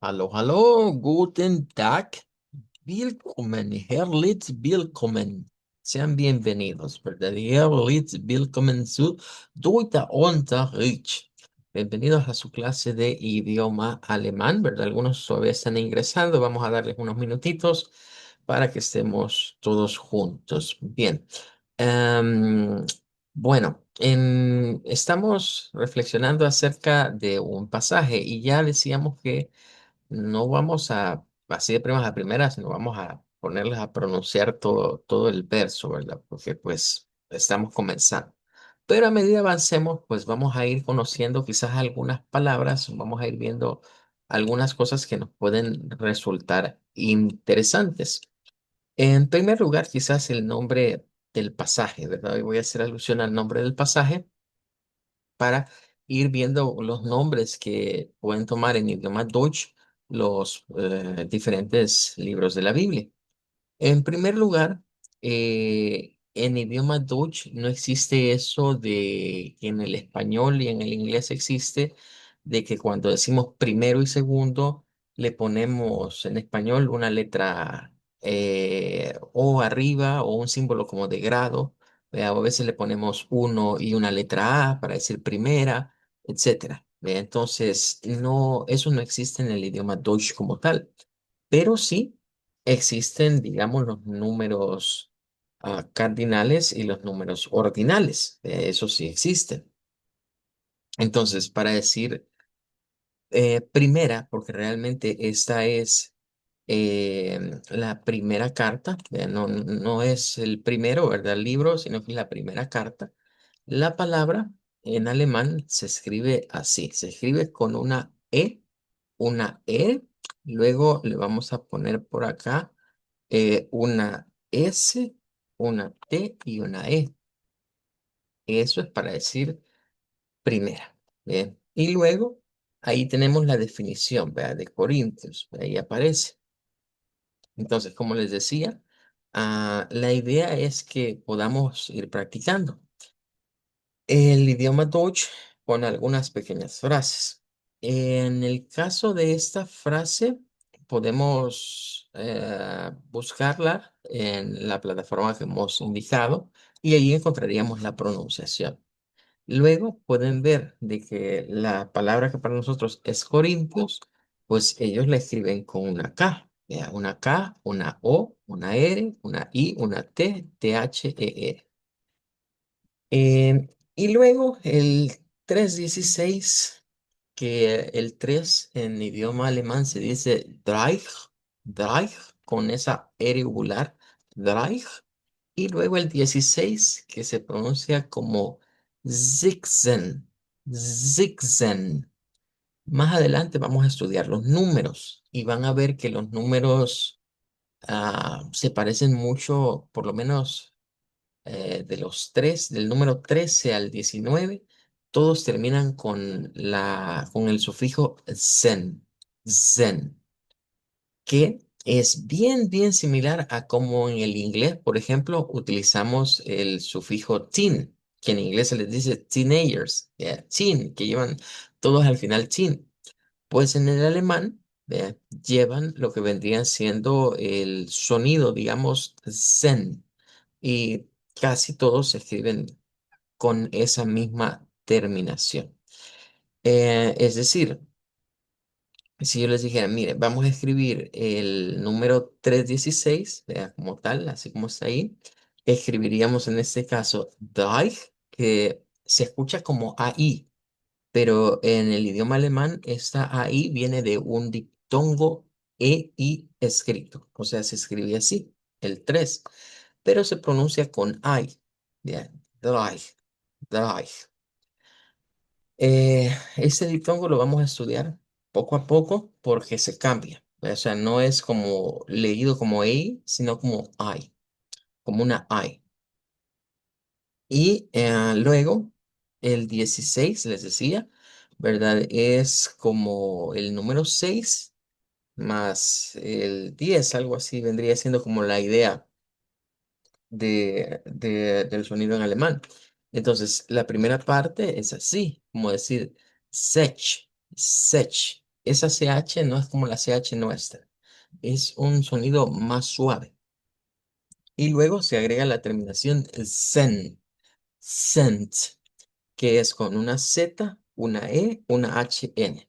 Hallo, hallo, guten Tag, willkommen, herzlich willkommen. Sean bienvenidos, ¿verdad? Herzlich willkommen zu Deutscher Unterricht. Bienvenidos a su clase de idioma alemán, ¿verdad? Algunos todavía están ingresando. Vamos a darles unos minutitos para que estemos todos juntos. Bien. Em, bueno, estamos reflexionando acerca de un pasaje y ya decíamos que no vamos a, así de primas a primeras, no vamos a ponerles a pronunciar todo el verso, ¿verdad? Porque pues estamos comenzando. Pero a medida avancemos, pues vamos a ir conociendo quizás algunas palabras, vamos a ir viendo algunas cosas que nos pueden resultar interesantes. En primer lugar, quizás el nombre del pasaje, ¿verdad? Hoy voy a hacer alusión al nombre del pasaje para ir viendo los nombres que pueden tomar en idioma Deutsch los diferentes libros de la Biblia. En primer lugar, en idioma Deutsch no existe eso de que en el español y en el inglés existe de que cuando decimos primero y segundo le ponemos en español una letra o arriba o un símbolo como de grado. O a veces le ponemos uno y una letra A para decir primera, etcétera. Entonces, no, eso no existe en el idioma Deutsch como tal, pero sí existen, digamos, los números cardinales y los números ordinales. Eso sí existen. Entonces, para decir primera, porque realmente esta es la primera carta, no, no es el primero, ¿verdad? El libro, sino que es la primera carta. La palabra en alemán se escribe así, se escribe con una E, luego le vamos a poner por acá una S, una T y una E. Eso es para decir primera. Bien. Y luego ahí tenemos la definición, ¿verdad? De Corintios. Ahí aparece. Entonces, como les decía, la idea es que podamos ir practicando. El idioma Deutsch pone algunas pequeñas frases. En el caso de esta frase, podemos buscarla en la plataforma que hemos indicado y ahí encontraríamos la pronunciación. Luego pueden ver de que la palabra que para nosotros es Corintios, pues ellos la escriben con una K. Una K, una O, una R, una I, una T, THER. Y luego el 316, que el 3 en idioma alemán se dice Dreich, Dreich, con esa R angular, Dreich. Y luego el 16 que se pronuncia como Zigzen, Zigzen. Más adelante vamos a estudiar los números y van a ver que los números se parecen mucho, por lo menos de los tres, del número 13 al 19, todos terminan con el sufijo zen, zen, que es bien similar a como en el inglés, por ejemplo, utilizamos el sufijo teen, que en inglés se les dice teenagers, teen, que llevan todos al final teen. Pues en el alemán, llevan lo que vendría siendo el sonido, digamos, zen, y casi todos se escriben con esa misma terminación. Es decir, si yo les dijera, mire, vamos a escribir el número 316, vea, como tal, así como está ahí, escribiríamos en este caso Deich, que se escucha como AI, pero en el idioma alemán esta AI viene de un diptongo EI escrito, o sea, se escribe así, el 3, pero se pronuncia con I, ¿ya? Deich, Deich. Ese diptongo lo vamos a estudiar poco a poco porque se cambia. O sea, no es como leído como EI, sino como I, como una I. Y luego el 16 les decía, ¿verdad? Es como el número 6 más el 10, algo así, vendría siendo como la idea del sonido en alemán. Entonces, la primera parte es así, como decir sech, sech. esa CH no es como la CH nuestra, es un sonido más suave. Y luego se agrega la terminación sen, scent, que es con una Z, una E, una HN.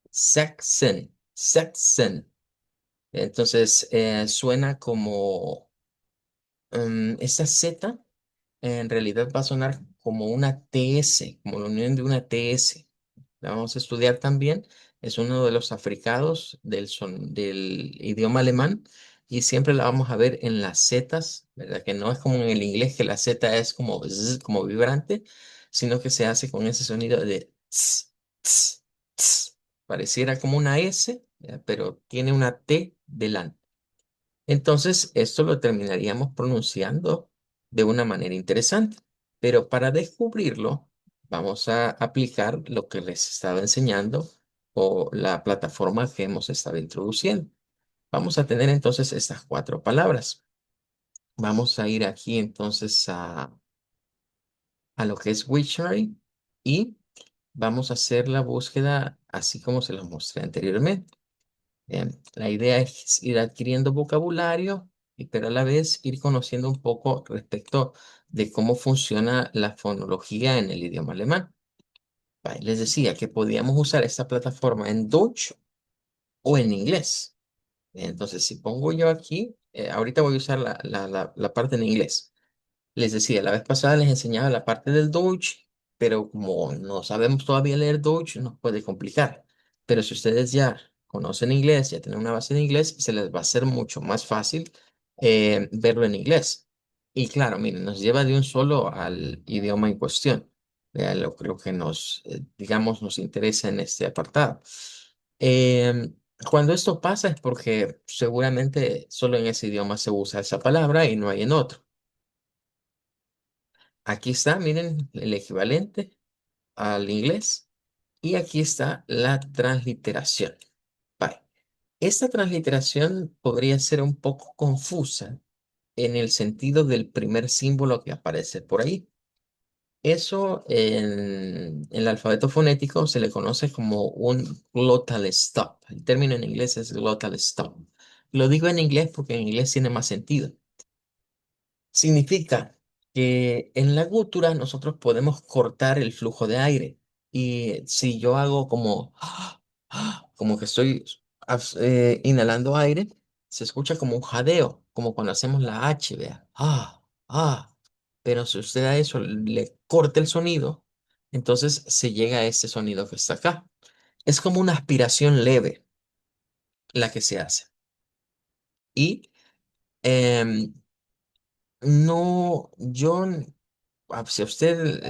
Saxon, Saxon. Entonces suena como esta Z en realidad va a sonar como una TS, como la unión de una TS. La vamos a estudiar también. Es uno de los africados del idioma alemán y siempre la vamos a ver en las zetas, ¿verdad? Que no es como en el inglés que la Z es como, como vibrante, sino que se hace con ese sonido de ts, ts, ts. Pareciera como una S, ¿ya? Pero tiene una T delante. Entonces, esto lo terminaríamos pronunciando de una manera interesante. Pero para descubrirlo, vamos a aplicar lo que les estaba enseñando o la plataforma que hemos estado introduciendo. Vamos a tener entonces estas cuatro palabras. Vamos a ir aquí entonces a lo que es Wiktionary y vamos a hacer la búsqueda así como se los mostré anteriormente. La idea es ir adquiriendo vocabulario, pero a la vez ir conociendo un poco respecto de cómo funciona la fonología en el idioma alemán. Vale, les decía que podíamos usar esta plataforma en Deutsch o en inglés. Entonces, si pongo yo aquí, ahorita voy a usar la parte en inglés. Les decía, la vez pasada les enseñaba la parte del Deutsch, pero como no sabemos todavía leer Deutsch, nos puede complicar. Pero si ustedes ya conocen inglés, ya tienen una base de inglés, se les va a hacer mucho más fácil verlo en inglés. Y claro, miren, nos lleva de un solo al idioma en cuestión. Lo que nos, digamos, nos interesa en este apartado. Cuando esto pasa es porque seguramente solo en ese idioma se usa esa palabra y no hay en otro. Aquí está, miren, el equivalente al inglés. Y aquí está la transliteración. Vale. Esta transliteración podría ser un poco confusa en el sentido del primer símbolo que aparece por ahí. Eso en el alfabeto fonético se le conoce como un glottal stop. El término en inglés es glottal stop. Lo digo en inglés porque en inglés tiene más sentido. Significa que en la gutura nosotros podemos cortar el flujo de aire. Y si yo hago como, como que estoy inhalando aire, se escucha como un jadeo, como cuando hacemos la H, vea. Pero si usted a eso le corta el sonido, entonces se llega a este sonido que está acá. Es como una aspiración leve la que se hace. Y em, no, yo si a usted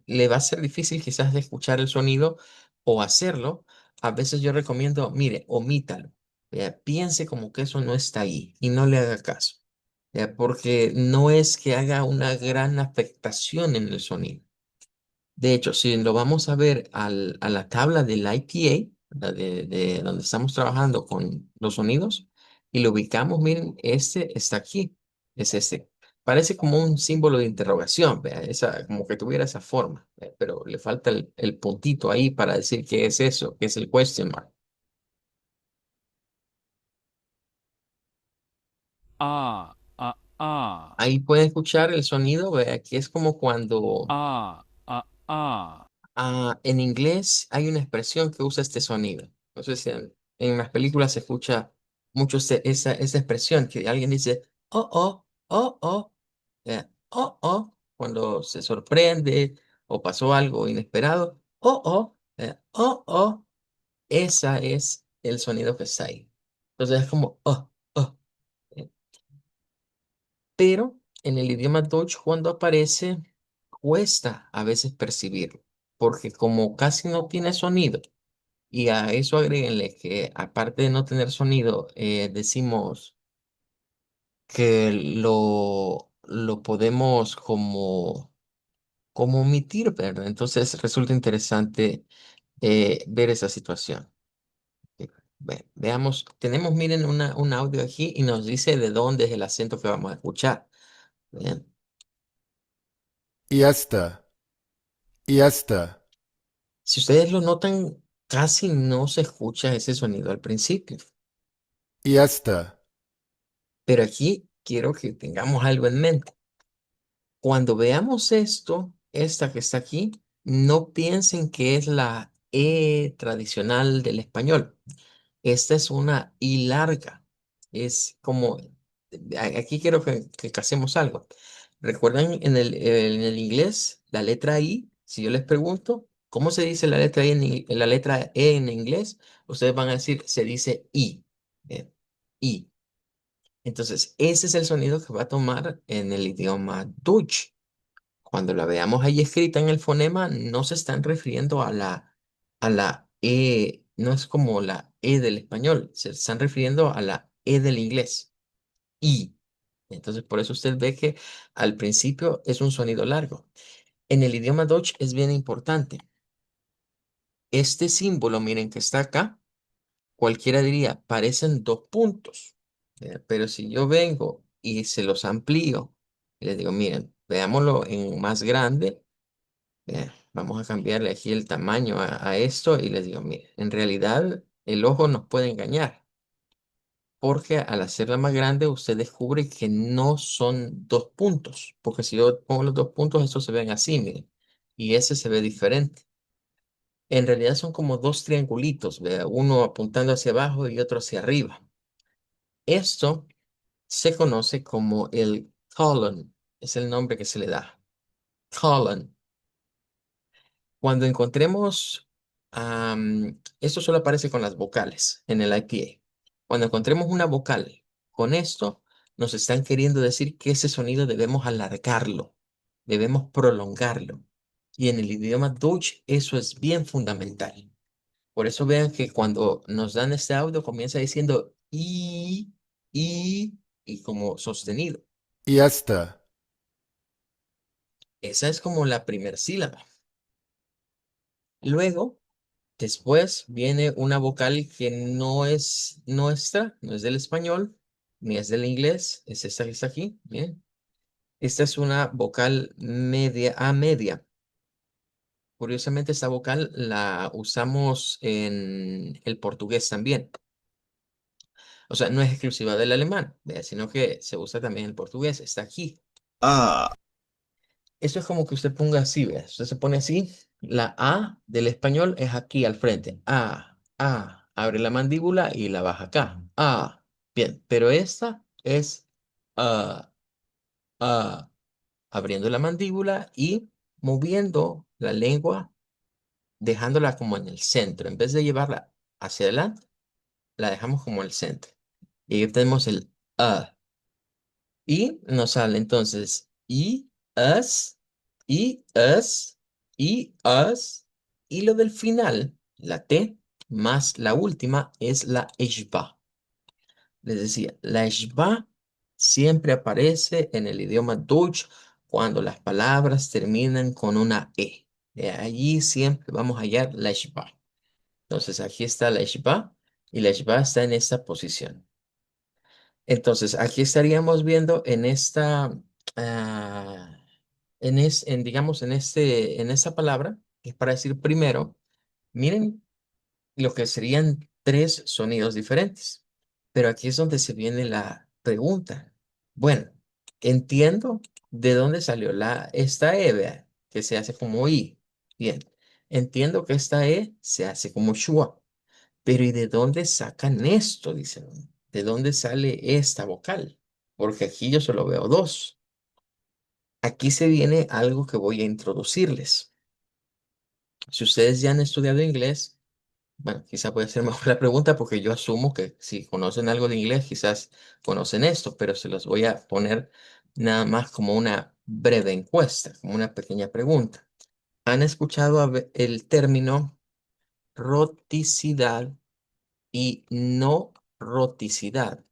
le va a ser difícil quizás de escuchar el sonido o hacerlo, a veces yo recomiendo, mire, omítalo. Vea, piense como que eso no está ahí y no le haga caso. Vea, porque no es que haga una gran afectación en el sonido. De hecho, si lo vamos a ver a la tabla del IPA, la de donde estamos trabajando con los sonidos, y lo ubicamos, miren, este está aquí, es este. Parece como un símbolo de interrogación, vea, como que tuviera esa forma, vea, pero le falta el puntito ahí para decir qué es eso, qué es el question mark. ah, ah, ah, Ahí puede escuchar el sonido, vea, que es como cuando ah, ah, ah. en inglés hay una expresión que usa este sonido. No sé si en las películas se escucha mucho esa expresión que alguien dice, oh, oh, oh, oh, cuando se sorprende o pasó algo inesperado, oh, oh, esa es el sonido que está ahí. Entonces es como, oh, oh. eh, Pero en el idioma Deutsch cuando aparece, cuesta a veces percibirlo, porque como casi no tiene sonido, y a eso agréguenle que aparte de no tener sonido, decimos que lo podemos como omitir, ¿verdad? Entonces resulta interesante ver esa situación. Veamos, tenemos, miren, un audio aquí y nos dice de dónde es el acento que vamos a escuchar. Bien. Erster, erster, Si ustedes lo notan, casi no se escucha ese sonido al principio. Y esta. Pero aquí quiero que tengamos algo en mente. Cuando veamos esto, esta que está aquí, no piensen que es la E tradicional del español. Esta es una I larga. Es como, aquí quiero que casemos algo. ¿Recuerdan en el inglés la letra I? Si yo les pregunto, ¿cómo se dice la letra I la letra E en inglés? Ustedes van a decir, se dice I. I. Entonces, ese es el sonido que va a tomar en el idioma Dutch. Cuando la veamos ahí escrita en el fonema, no se están refiriendo a la E, no es como la E del español, se están refiriendo a la E del inglés, I. Entonces, por eso usted ve que al principio es un sonido largo. En el idioma Dutch es bien importante. Este símbolo, miren que está acá, cualquiera diría, parecen dos puntos. Pero si yo vengo y se los amplío, y les digo, miren, veámoslo en más grande. Vamos a cambiarle aquí el tamaño a esto y les digo, mire, en realidad el ojo nos puede engañar porque al hacerla más grande usted descubre que no son dos puntos, porque si yo pongo los dos puntos, estos se ven así, miren, y ese se ve diferente. En realidad son como dos triangulitos, ¿vea? Uno apuntando hacia abajo y otro hacia arriba. Esto se conoce como el colon, es el nombre que se le da, colon. Cuando encontremos, esto solo aparece con las vocales en el IPA. Cuando encontremos una vocal con esto, nos están queriendo decir que ese sonido debemos alargarlo, debemos prolongarlo. Y en el idioma Dutch eso es bien fundamental. Por eso vean que cuando nos dan este audio comienza diciendo y, y como sostenido. Y esta. Esa es como la primera sílaba. Luego después viene una vocal que no es nuestra, no es del español, ni es del inglés, es esta que está aquí. Bien. Esta es una vocal media a media. Curiosamente, esta vocal la usamos en el portugués también. O sea, no es exclusiva del alemán, vea, sino que se usa también en el portugués. Está aquí. Esto es como que usted ponga así, vea. Usted se pone así. La A del español es aquí al frente. A, A. Abre la mandíbula y la baja acá. A. Bien, pero esta es A, A. Abriendo la mandíbula y moviendo la lengua, dejándola como en el centro. En vez de llevarla hacia adelante, la dejamos como el centro. Y ahí tenemos el A. Y nos sale entonces as, as, as. Y lo del final, la T más la última es la eshba. Les decía, la eshba siempre aparece en el idioma Dutch cuando las palabras terminan con una E. De allí siempre vamos a hallar la eshba. Entonces aquí está la eshba y la eshba está en esta posición. Entonces, aquí estaríamos viendo en esta, ah, digamos, en esta palabra, que es para decir primero, miren lo que serían tres sonidos diferentes. Pero aquí es donde se viene la pregunta. Bueno, entiendo de dónde salió esta E, vea, que se hace como I. Bien, entiendo que esta E se hace como Shua. Pero ¿y de dónde sacan esto? Dicen. ¿De dónde sale esta vocal? Porque aquí yo solo veo dos. Aquí se viene algo que voy a introducirles. Si ustedes ya han estudiado inglés, bueno, quizá puede ser mejor la pregunta porque yo asumo que si conocen algo de inglés, quizás conocen esto, pero se los voy a poner nada más como una breve encuesta, como una pequeña pregunta. ¿Han escuchado el término roticidad y no roticidad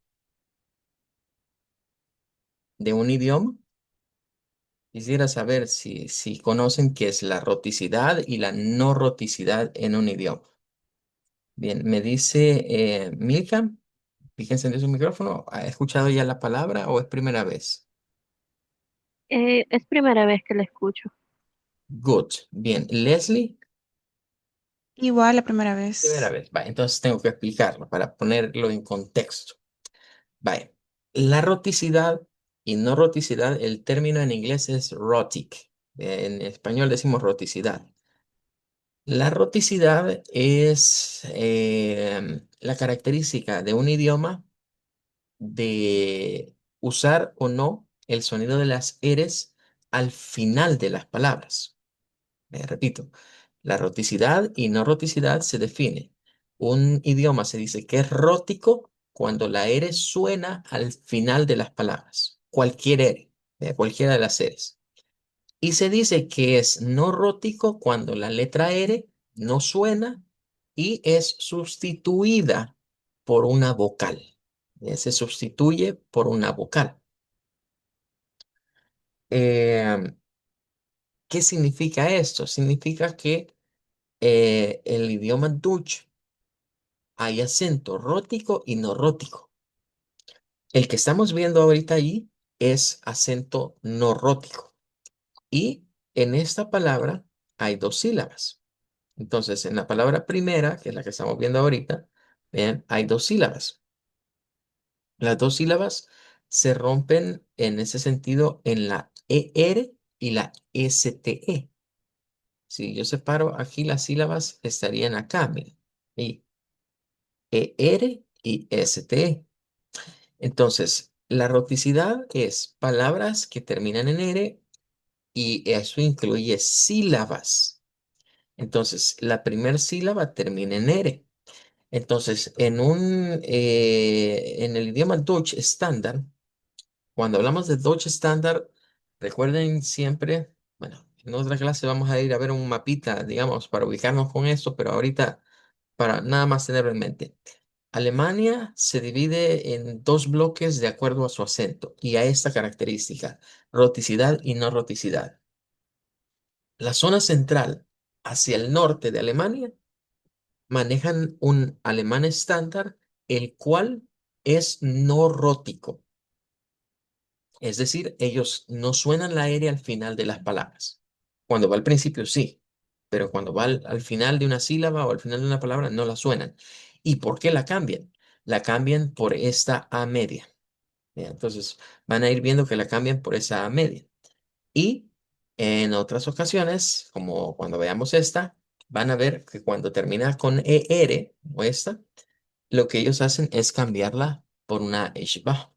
de un idioma? Quisiera saber si conocen qué es la roticidad y la no roticidad en un idioma. Bien, me dice Milka, fíjense en su micrófono, ¿ha escuchado ya la palabra o es primera vez? Es primera vez que la escucho. Good. Bien, Leslie, Igual la primera Primera vez. vez, vaya, entonces tengo que explicarlo para ponerlo en contexto. Vaya, la roticidad y no roticidad, el término en inglés es rhotic. En español decimos roticidad. La roticidad es la característica de un idioma de usar o no el sonido de las eres al final de las palabras. Repito, la roticidad y no roticidad se define. Un idioma se dice que es rótico cuando la R suena al final de las palabras. Cualquier R, cualquiera de las R's. Y se dice que es no rótico cuando la letra R no suena y es sustituida por una vocal. Se sustituye por una vocal. Eh, ¿Qué significa esto? Significa que el idioma Dutch hay acento rótico y no rótico. El que estamos viendo ahorita ahí es acento no rótico. Y en esta palabra hay dos sílabas. Entonces, en la palabra primera, que es la que estamos viendo ahorita, vean, hay dos sílabas. Las dos sílabas se rompen en ese sentido en la ER y la STE. Si yo separo aquí las sílabas, estarían acá, miren. Y ER y STE. Entonces, la roticidad es palabras que terminan en R y eso incluye sílabas. Entonces, la primera sílaba termina en R. Entonces, en el idioma Dutch estándar, cuando hablamos de Dutch estándar, recuerden siempre, bueno, en otra clase vamos a ir a ver un mapita, digamos, para ubicarnos con esto, pero ahorita para nada más tenerlo en mente. Alemania se divide en dos bloques de acuerdo a su acento y a esta característica, roticidad y no roticidad. La zona central hacia el norte de Alemania manejan un alemán estándar, el cual es no rótico. Es decir, ellos no suenan la R al final de las palabras. Cuando va al principio, sí, pero cuando va al final de una sílaba o al final de una palabra, no la suenan. ¿Y por qué la cambian? La cambian por esta A media. ¿Ya? Entonces, van a ir viendo que la cambian por esa A media. Y en otras ocasiones, como cuando veamos esta, van a ver que cuando termina con ER, o esta, lo que ellos hacen es cambiarla por una Eshba.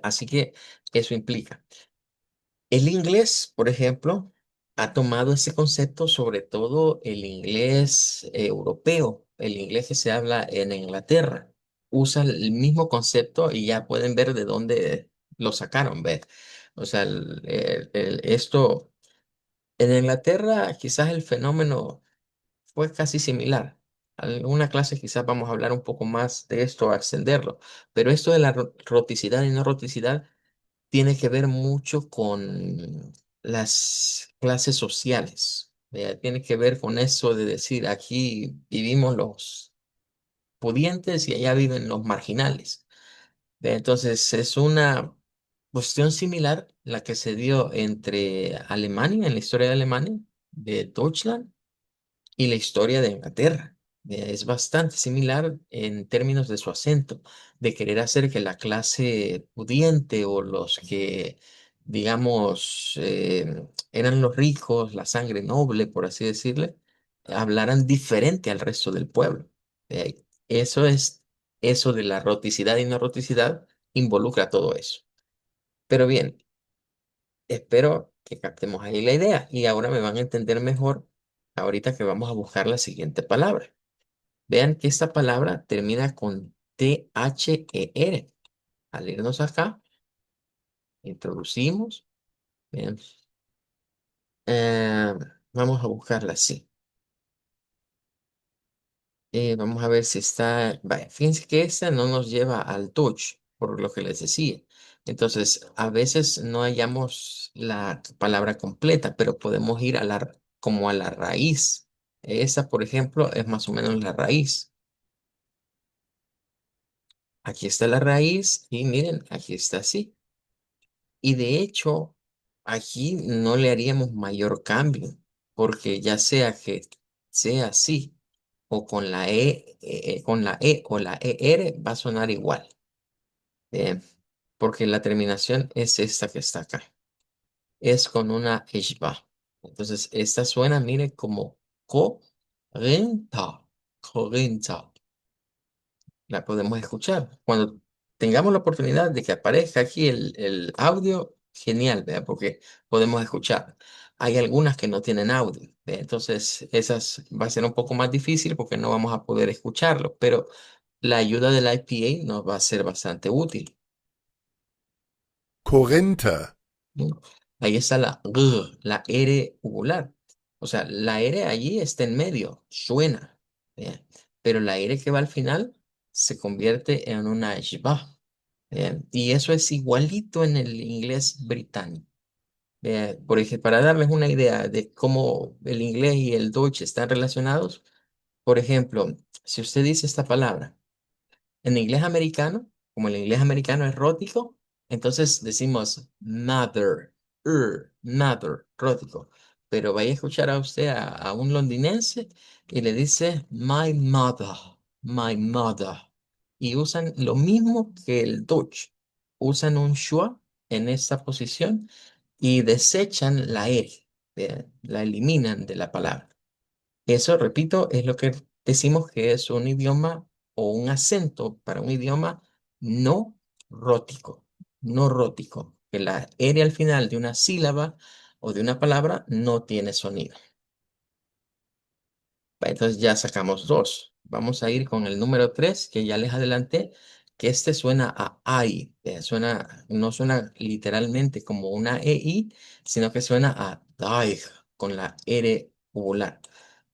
Así que eso implica. El inglés, por ejemplo, ha tomado ese concepto, sobre todo el inglés europeo, el inglés que se habla en Inglaterra. Usa el mismo concepto y ya pueden ver de dónde lo sacaron, ¿ves? O sea, esto, en Inglaterra quizás el fenómeno fue casi similar. Alguna clase quizás vamos a hablar un poco más de esto, a extenderlo, pero esto de la roticidad y no roticidad tiene que ver mucho con las clases sociales. Tiene que ver con eso de decir, aquí vivimos los pudientes y allá viven los marginales. Entonces, es una cuestión similar la que se dio entre Alemania, en la historia de Alemania, de Deutschland, y la historia de Inglaterra. Es bastante similar en términos de su acento, de querer hacer que la clase pudiente o los que, digamos, eran los ricos, la sangre noble, por así decirle, hablaran diferente al resto del pueblo. Eso es, eso de la roticidad y no roticidad involucra todo eso. Pero bien, espero que captemos ahí la idea y ahora me van a entender mejor ahorita que vamos a buscar la siguiente palabra. Vean que esta palabra termina con THER. Al irnos acá, introducimos. Vean, eh, vamos a buscarla así. Vamos a ver si está. Vaya, fíjense que esta no nos lleva al touch, por lo que les decía. Entonces, a veces no hallamos la palabra completa, pero podemos ir a como a la raíz. Esa, por ejemplo, es más o menos la raíz. Aquí está la raíz y miren, aquí está así. Y de hecho, aquí no le haríamos mayor cambio, porque ya sea que sea así, o con la con la E o la ER va a sonar igual, eh, porque la terminación es esta que está acá, es con una ishba. Entonces, esta suena, mire, como correnta, correnta. La podemos escuchar. Cuando tengamos la oportunidad de que aparezca aquí el audio, genial, ¿vea? Porque podemos escuchar. Hay algunas que no tienen audio, ¿vea? Entonces, esas va a ser un poco más difícil porque no vamos a poder escucharlo, pero la ayuda del IPA nos va a ser bastante útil. Korinthe, ¿No? Ahí está la R, la R uvular. O sea, la R allí está en medio, suena, ¿vea? Pero la R que va al final se convierte en una shba. Y eso es igualito en el inglés británico. Por ejemplo, para darles una idea de cómo el inglés y el Deutsch están relacionados, por ejemplo, si usted dice esta palabra, en inglés americano, como el inglés americano es rótico, entonces decimos mother, rótico. Pero vaya a escuchar a usted a un londinense y le dice my mother. Y usan lo mismo que el Dutch. Usan un schwa en esta posición y desechan la R, la eliminan de la palabra. Eso, repito, es lo que decimos que es un idioma o un acento para un idioma no rótico, no rótico, que la R al final de una sílaba o de una palabra no tiene sonido. Entonces ya sacamos dos. Vamos a ir con el número tres, que ya les adelanté, que este suena a I, suena, no suena literalmente como una EI, sino que suena a DAIG con la R uvular.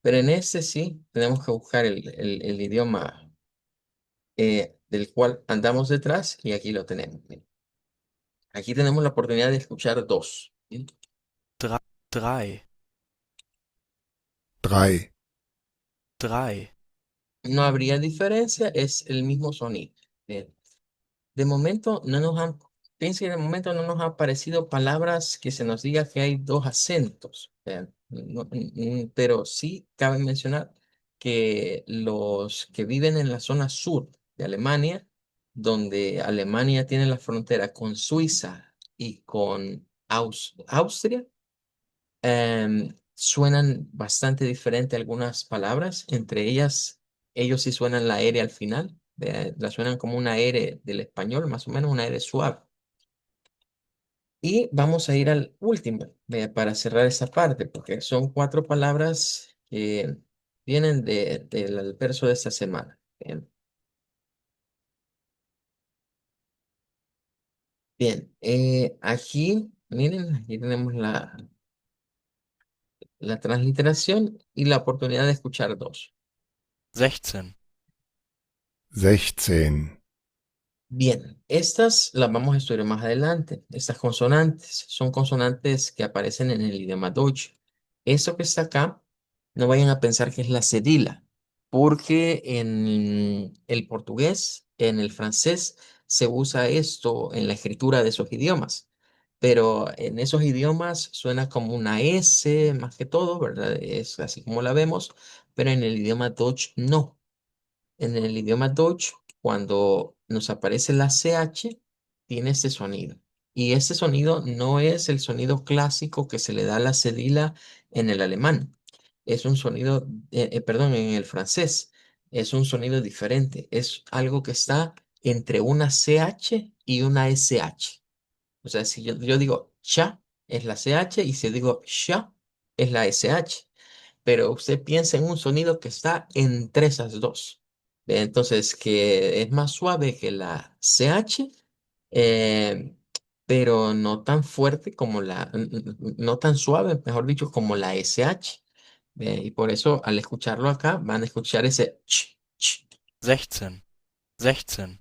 Pero en este sí tenemos que buscar el idioma del cual andamos detrás y aquí lo tenemos. Miren. Aquí tenemos la oportunidad de escuchar dos. ¿Sí? drei, drei, drei, No habría diferencia, es el mismo sonido. Bien. De momento no nos han, pienso que de momento no nos han aparecido palabras que se nos diga que hay dos acentos. Vean, pero sí cabe mencionar que los que viven en la zona sur de Alemania, donde Alemania tiene la frontera con Suiza y con Austria, suenan bastante diferente algunas palabras, entre ellas, ellos sí suenan la R al final, la suenan como una R del español, más o menos una R suave. Y vamos a ir al último, para cerrar esta parte, porque son cuatro palabras que vienen del verso de esta semana. Bien, bien, aquí, miren, aquí tenemos la transliteración y la oportunidad de escuchar dos. 16, 16, Bien, estas las vamos a estudiar más adelante. Estas consonantes son consonantes que aparecen en el idioma Deutsch. Esto que está acá, no vayan a pensar que es la cedila, porque en el portugués, en el francés, se usa esto en la escritura de esos idiomas. Pero en esos idiomas suena como una S más que todo, ¿verdad? Es así como la vemos, pero en el idioma Deutsch no. En el idioma Deutsch, cuando nos aparece la CH, tiene este sonido. Y este sonido no es el sonido clásico que se le da a la cedila en el alemán. Es un sonido, perdón, en el francés. Es un sonido diferente. Es algo que está entre una CH y una SH. O sea, si yo digo cha, es la CH, y si digo sha, es la SH, pero usted piensa en un sonido que está entre esas dos. Entonces, que es más suave que la CH, eh, pero no tan fuerte como no tan suave, mejor dicho, como la SH. Y por eso al escucharlo acá van a escuchar ese ch, ch. 16, 16,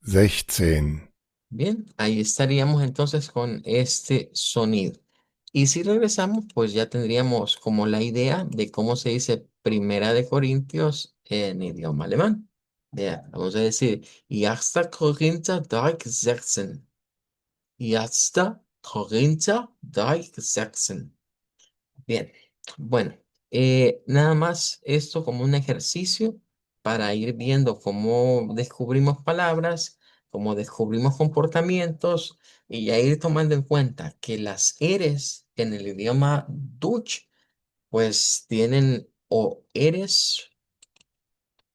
16, Bien, ahí estaríamos entonces con este sonido. Y si regresamos, pues ya tendríamos como la idea de cómo se dice Primera de Corintios en idioma alemán. Vea, vamos a decir, Erster Korinther 3,16. Erster Korinther 3,16. Bien, bueno, Nada más esto como un ejercicio para ir viendo cómo descubrimos palabras, cómo descubrimos comportamientos y ya ir tomando en cuenta que las eres en el idioma Dutch pues tienen o eres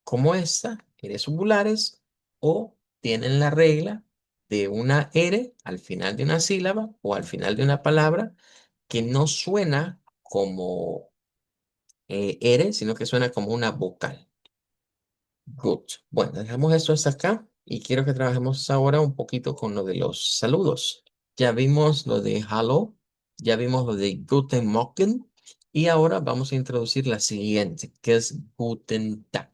como esta, eres ungulares, o tienen la regla de una ere al final de una sílaba o al final de una palabra que no suena como ere, sino que suena como una vocal. Good. Bueno, dejamos esto hasta acá y quiero que trabajemos ahora un poquito con lo de los saludos. Ya vimos lo de hello, ya vimos lo de Guten Morgen y ahora vamos a introducir la siguiente, que es Guten Tag.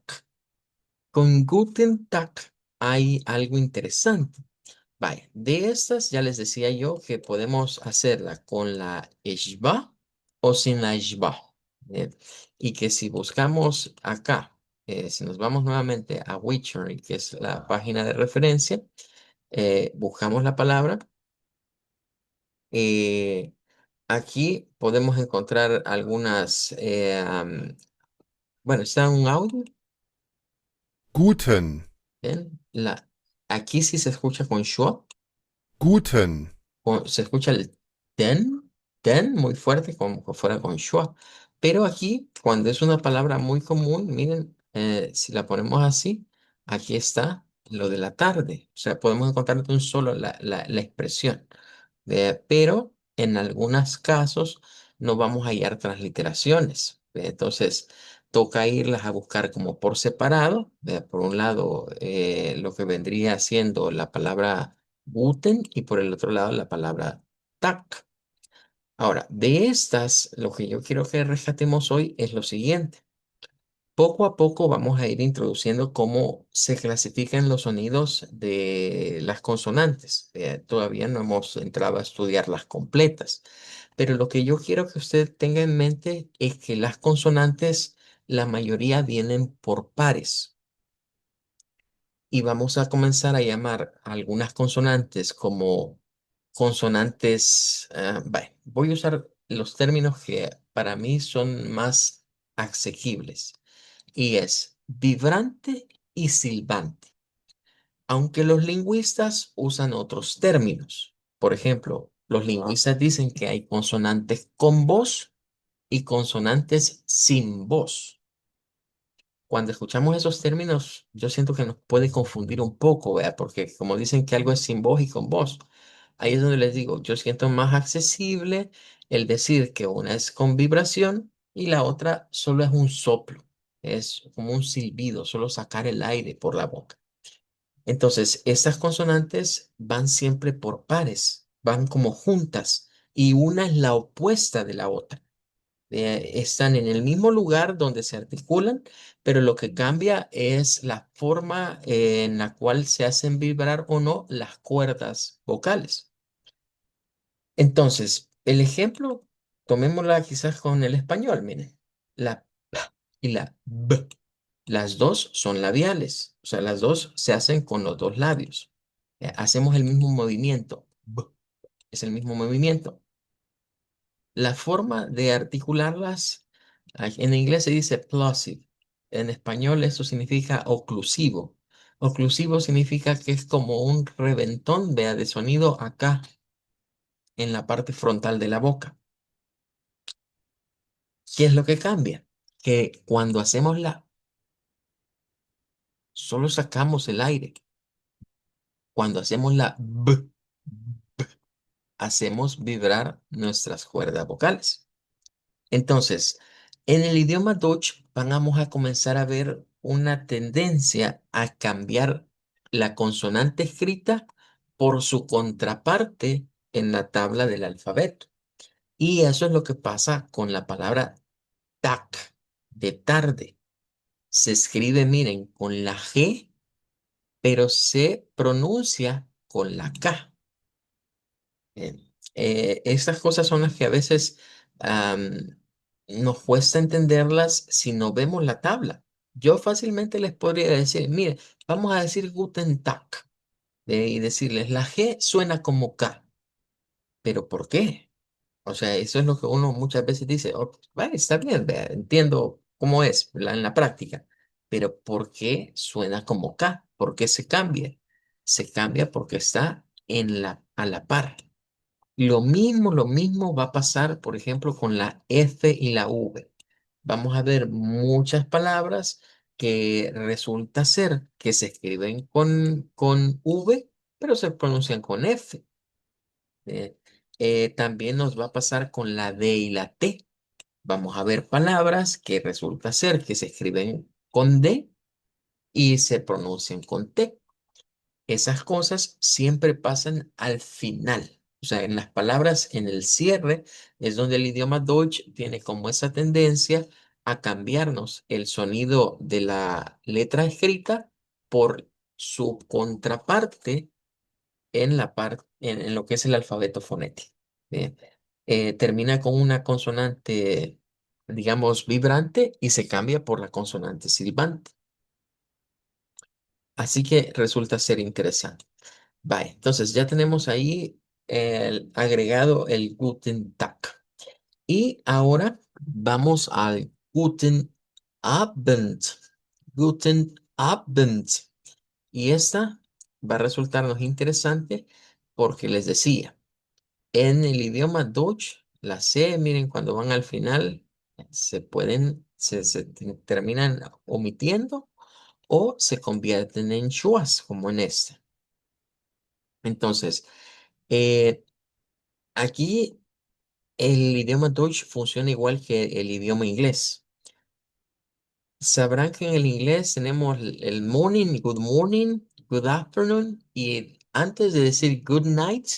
Con Guten Tag hay algo interesante. Vaya, de estas ya les decía yo que podemos hacerla con la eshba o sin la eshba. ¿Eh? Y que si buscamos acá, si nos vamos nuevamente a Wiktionary, que es la página de referencia, buscamos la palabra. eh, Aquí podemos encontrar algunas, bueno, está un audio. Guten, ¿Ven? Aquí sí se escucha con schwa. guten, Se escucha el ten muy fuerte, como que fuera con schwa. Pero aquí, cuando es una palabra muy común, miren, si la ponemos así, aquí está lo de la tarde. O sea, podemos encontrar de un solo la expresión. Pero en algunos casos no vamos a hallar transliteraciones. Entonces, toca irlas a buscar como por separado. Por un lado, lo que vendría siendo la palabra Guten y por el otro lado la palabra Tag. Ahora, de estas, lo que yo quiero que rescatemos hoy es lo siguiente. Poco a poco vamos a ir introduciendo cómo se clasifican los sonidos de las consonantes. Todavía no hemos entrado a estudiar las completas, pero lo que yo quiero que usted tenga en mente es que las consonantes, la mayoría vienen por pares y vamos a comenzar a llamar a algunas consonantes como consonantes, bueno, voy a usar los términos que para mí son más asequibles y es vibrante y silbante, aunque los lingüistas usan otros términos. Por ejemplo, los lingüistas dicen que hay consonantes con voz y consonantes sin voz. Cuando escuchamos esos términos, yo siento que nos puede confundir un poco, ¿verdad? Porque como dicen que algo es sin voz y con voz, ahí es donde les digo, yo siento más accesible el decir que una es con vibración y la otra solo es un soplo, es como un silbido, solo sacar el aire por la boca. Entonces, estas consonantes van siempre por pares, van como juntas y una es la opuesta de la otra. Están en el mismo lugar donde se articulan, pero lo que cambia es la forma en la cual se hacen vibrar o no las cuerdas vocales. Entonces, el ejemplo, tomémosla quizás con el español, miren, la P y la B. Las dos son labiales, o sea, las dos se hacen con los dos labios. Hacemos el mismo movimiento. Es el mismo movimiento. La forma de articularlas, en inglés se dice plosive. En español eso significa oclusivo. Oclusivo significa que es como un reventón, vea, de sonido acá en la parte frontal de la boca. ¿Qué es lo que cambia? Que cuando hacemos solo sacamos el aire. Cuando hacemos la B, hacemos vibrar nuestras cuerdas vocales. Entonces, en el idioma Dutch vamos a comenzar a ver una tendencia a cambiar la consonante escrita por su contraparte en la tabla del alfabeto. Y eso es lo que pasa con la palabra tak, de tarde. Se escribe, miren, con la G, pero se pronuncia con la K. Bien. Estas cosas son las que a veces nos cuesta entenderlas si no vemos la tabla. Yo fácilmente les podría decir, mire, vamos a decir Guten Tag y decirles, la G suena como K. ¿Pero por qué? O sea, eso es lo que uno muchas veces dice, "Oh, vale, está bien, vea, entiendo cómo es en la práctica, pero ¿por qué suena como K? ¿Por qué se cambia? Se cambia porque está a la par. Lo mismo va a pasar, por ejemplo, con la F y la V. Vamos a ver muchas palabras que resulta ser que se escriben con V, pero se pronuncian con F. Eh, también nos va a pasar con la D y la T. Vamos a ver palabras que resulta ser que se escriben con D y se pronuncian con T. Esas cosas siempre pasan al final. O sea, en las palabras, en el cierre, es donde el idioma Deutsch tiene como esa tendencia a cambiarnos el sonido de la letra escrita por su contraparte en en lo que es el alfabeto fonético. Bien. Termina con una consonante, digamos, vibrante y se cambia por la consonante silbante. Así que resulta ser interesante. Vale, entonces ya tenemos ahí agregado el Guten Tag. Y ahora vamos al Guten Abend. Guten Abend. Y esta va a resultarnos interesante porque les decía, en el idioma Deutsch, la C, miren, cuando van al final, se terminan omitiendo o se convierten en schwas, como en este. Entonces, eh, aquí el idioma Deutsch funciona igual que el idioma inglés. Sabrán que en el inglés tenemos el morning, good afternoon, y antes de decir good night,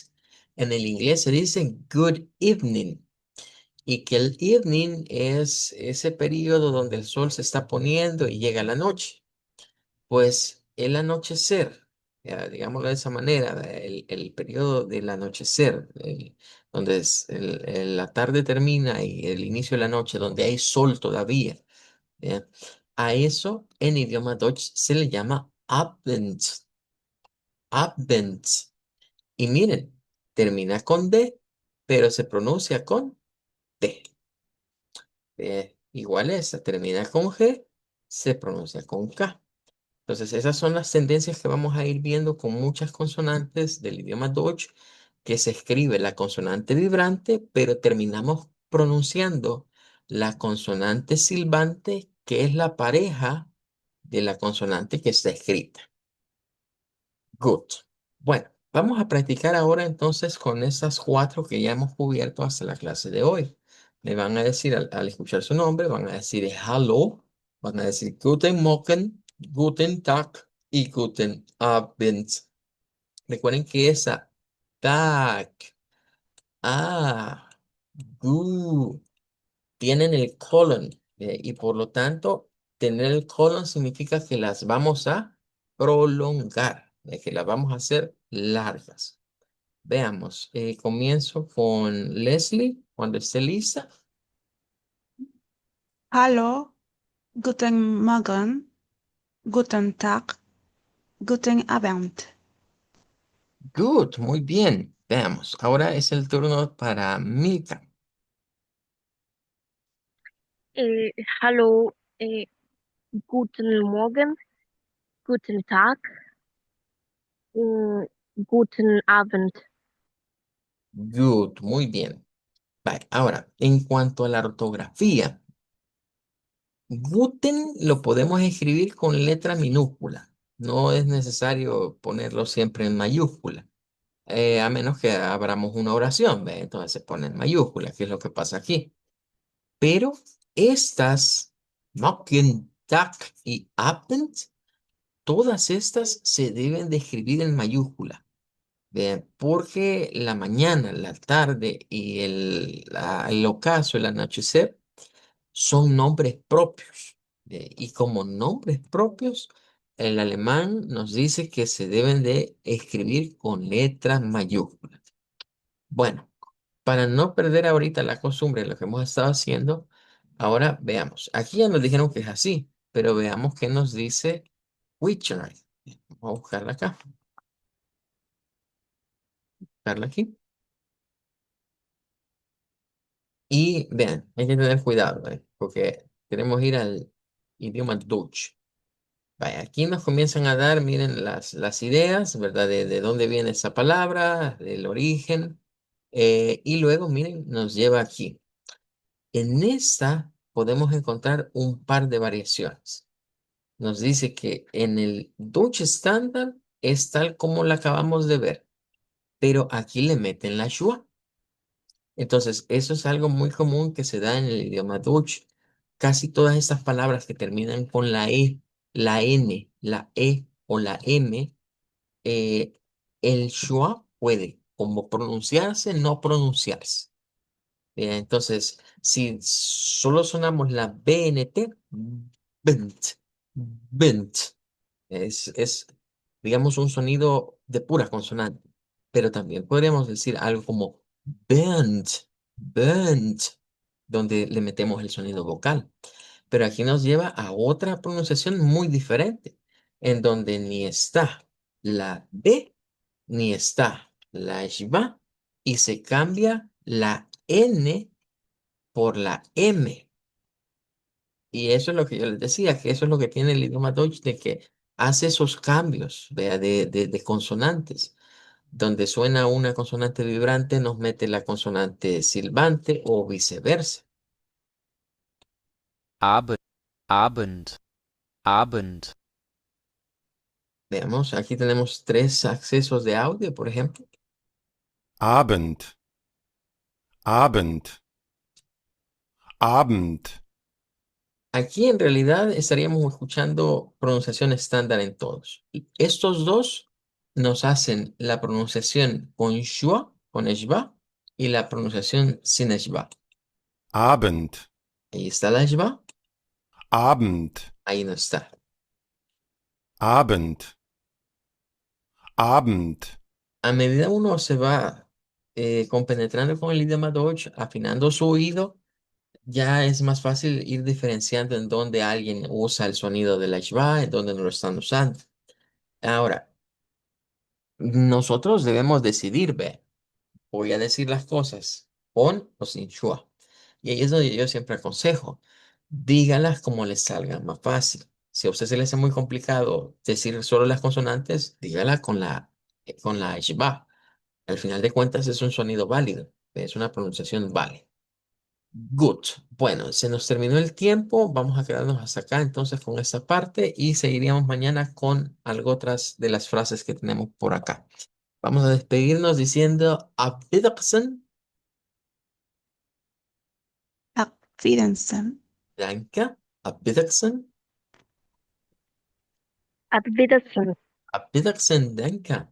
en el inglés se dice good evening, y que el evening es ese periodo donde el sol se está poniendo y llega la noche. Pues el anochecer, ya, digámoslo de esa manera, el periodo del anochecer, donde la tarde termina y el inicio de la noche, donde hay sol todavía, ¿ya? A eso en idioma Deutsch se le llama Abend, Abend. Y miren, termina con D, pero se pronuncia con T. Igual esa, termina con G, se pronuncia con K. Entonces, esas son las tendencias que vamos a ir viendo con muchas consonantes del idioma Deutsch, que se escribe la consonante vibrante, pero terminamos pronunciando la consonante silbante, que es la pareja de la consonante que está escrita. Good. Bueno, vamos a practicar ahora entonces con esas cuatro que ya hemos cubierto hasta la clase de hoy. Me van a decir, al escuchar su nombre, van a decir hello, van a decir Guten Morgen, Guten Tag y Guten Abend. Recuerden que esa Tag, ah, gu, tienen el colon, y por lo tanto, tener el colon significa que las vamos a prolongar, que las vamos a hacer largas. Veamos, comienzo con Leslie, cuando esté lista. Hallo, guten Morgen, guten Tag, guten Abend. Good, muy bien. Veamos, ahora es el turno para Milka. Äh, Hallo, guten Morgen, guten Tag, guten Abend. Good, muy bien. Vale, ahora, en cuanto a la ortografía, Guten lo podemos escribir con letra minúscula. No es necesario ponerlo siempre en mayúscula. A menos que abramos una oración, ¿ve? Entonces se pone en mayúscula, que es lo que pasa aquí. Pero estas, Morgen, Tag y Abend, todas estas se deben de escribir en mayúscula. ¿Ve? Porque la mañana, la tarde y el ocaso, el anochecer, son nombres propios. Y como nombres propios, el alemán nos dice que se deben de escribir con letras mayúsculas. Bueno, para no perder ahorita la costumbre de lo que hemos estado haciendo, ahora veamos. Aquí ya nos dijeron que es así, pero veamos qué nos dice Witcher. Vamos a buscarla acá, buscarla aquí. vean, hay que tener cuidado, porque queremos ir al idioma Dutch. Vaya, aquí nos comienzan a dar, miren, las ideas, ¿verdad? De dónde viene esa palabra, del origen. Y luego, miren, nos lleva aquí. En esta podemos encontrar un par de variaciones. Nos dice que en el Dutch estándar es tal como la acabamos de ver, pero aquí le meten la schwa. Entonces, eso es algo muy común que se da en el idioma Dutch. Casi todas estas palabras que terminan con la E, la N, la E o la M, eh, el schwa puede como pronunciarse, no pronunciarse. Entonces, si solo sonamos la BNT, bent, bent, es, digamos, un sonido de pura consonante. Pero también podríamos decir algo como bent, bent, donde le metemos el sonido vocal. Pero aquí nos lleva a otra pronunciación muy diferente, en donde ni está la B, ni está la shba, y se cambia la N por la M. Y eso es lo que yo les decía, que eso es lo que tiene el idioma Deutsch, de que hace esos cambios, vea, de consonantes. Donde suena una consonante vibrante, nos mete la consonante silbante o viceversa. Abend, Abend, Abend, Veamos, aquí tenemos 3 accesos de audio, por ejemplo. Abend, Abend, Abend, Aquí en realidad estaríamos escuchando pronunciación estándar en todos. Y estos dos nos hacen la pronunciación con schwa, con eshba, y la pronunciación sin eshba. Abend, Ahí está la eshba, Abend, ahí no está. Abend, Abend, A medida uno se va compenetrando con el idioma Deutsch, afinando su oído, ya es más fácil ir diferenciando en dónde alguien usa el sonido de la eshba, en dónde no lo están usando. Ahora, nosotros debemos decidir, ve. Voy a decir las cosas con o sin schwa. Y ahí es donde yo siempre aconsejo, dígalas como les salga más fácil. Si a usted se le hace muy complicado decir solo las consonantes, dígala con la shba. Al final de cuentas es un sonido válido, es una pronunciación válida. Good. Bueno, se nos terminó el tiempo. Vamos a quedarnos hasta acá entonces con esta parte y seguiríamos mañana con algo otras de las frases que tenemos por acá. Vamos a despedirnos diciendo Auf Wiedersehen, Auf danke, Auf Wiedersehen, Auf Wiedersehen. Auf Wiedersehen, danke.